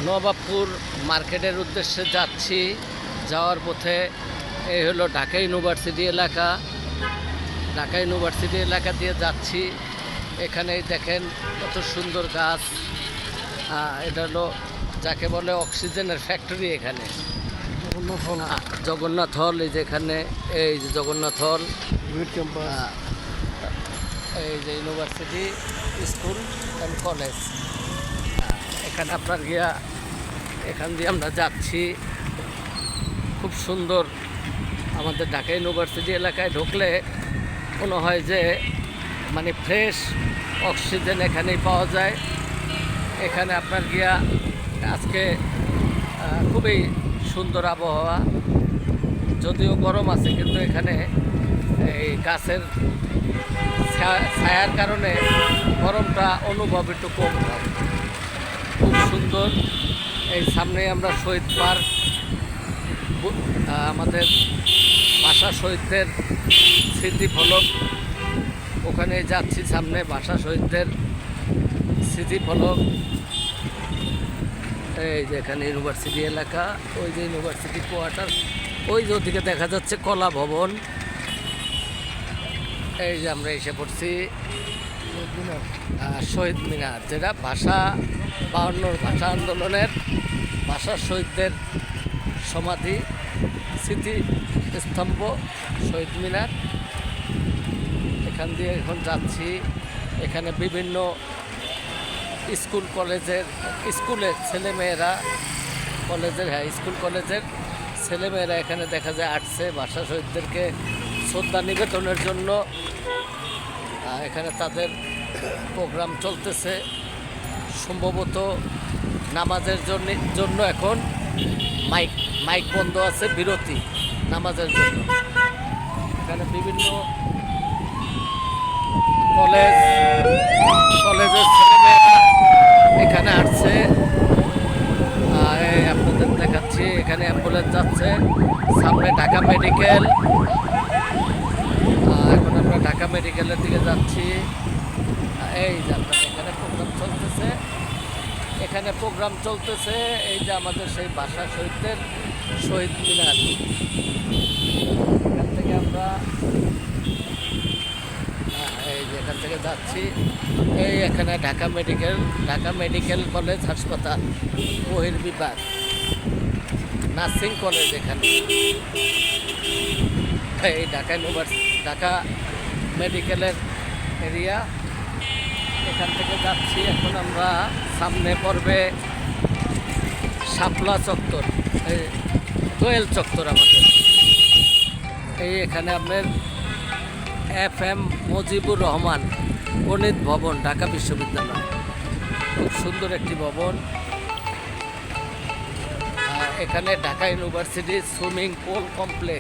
নবাবপুর মার্কেটের উদ্দেশ্যে যাচ্ছি। যাওয়ার পথে এই হলো ঢাকা ইউনিভার্সিটি এলাকা। ঢাকা ইউনিভার্সিটি এলাকা দিয়ে যাচ্ছি। এখানেই দেখেন কত সুন্দর গাছ। এটা হলো যাকে বলে অক্সিজেনের ফ্যাক্টরি। এখানে জগন্নাথ হল, এই যেখানে এই যে জগন্নাথ হল, এই যে ইউনিভার্সিটি স্কুল অ্যান্ড কলেজ। এখানে আপনার গিয়া এখান দিয়ে আমরা যাচ্ছি। খুব সুন্দর। আমাদের ঢাকা ইউনিভার্সিটি এলাকায় ঢুকলে মনে হয় যে মানে ফ্রেশ অক্সিজেন এখানেই পাওয়া যায়। এখানে আপনার গিয়া আজকে খুবই সুন্দর আবহাওয়া, যদিও গরম আছে, কিন্তু এখানে এই গাছের ছায়ার কারণে গরমটা অনুভব একটু কম হয়। খুব সুন্দর। এই সামনে আমরা শহীদ পার্ক, আমাদের ভাষা শহীদদের স্মৃতিফলক, ওখানে যাচ্ছি। সামনে ভাষা শহীদদের স্মৃতিফলক। এই যে এখানে ইউনিভার্সিটি এলাকা, ওই যে ইউনিভার্সিটি কোয়ার্টার, ওই যে ওদিকে দেখা যাচ্ছে কলা ভবন। এই যে আমরা এসে পড়ছি শহীদ মিনার, যেটা ভাষা 52 ভাষা আন্দোলনের ভাষা শহীদদের সমাধি, স্মৃতিস্তম্ভ শহীদ মিনার। এখান দিয়ে এখন যাচ্ছি। এখানে বিভিন্ন স্কুল স্কুলের ছেলেমেয়েরা, স্কুল কলেজের ছেলেমেয়েরা এখানে দেখা যায় আসছে ভাষা শহীদদেরকে শ্রদ্ধা নিবেদনের জন্য। এখানে তাদের প্রোগ্রাম চলতেছে, সম্ভবত নামাজের জন্য এখন মাইক বন্ধ আছে, বিরতি নামাজের জন্য। এখানে বিভিন্ন কলেজের ছেলেমেয়েরা এখানে আসছে। আপনাদের দেখাচ্ছি, এখানে অ্যাম্বুলেন্স যাচ্ছে। সামনে ঢাকা মেডিকেল। এখন আমরা ঢাকা মেডিকেলের দিকে যাচ্ছি। এই যে এখানে প্রোগ্রাম চলতেছে। এই যে আমাদের সেই ভাষা শহীদদের শহীদ মিনার। এখান থেকে আমরা এই যে এখান থেকে যাচ্ছি। এই এখানে ঢাকা মেডিকেল কলেজ হাসপাতাল, বহির্বিভাগ, নার্সিং কলেজ। এখানে এই ঢাকা মেডিকেলের এরিয়া। এখান থেকে যাচ্ছি। এখন আমরা সামনে পড়বে শাপলা চত্বর, দোয়েল চত্বর আমাদের। এই এখানে আপনার FM মুজিবুর রহমান গণিত ভবন, ঢাকা বিশ্ববিদ্যালয়। খুব সুন্দর একটি ভবন। এখানে Dhaka university swimming pool complex.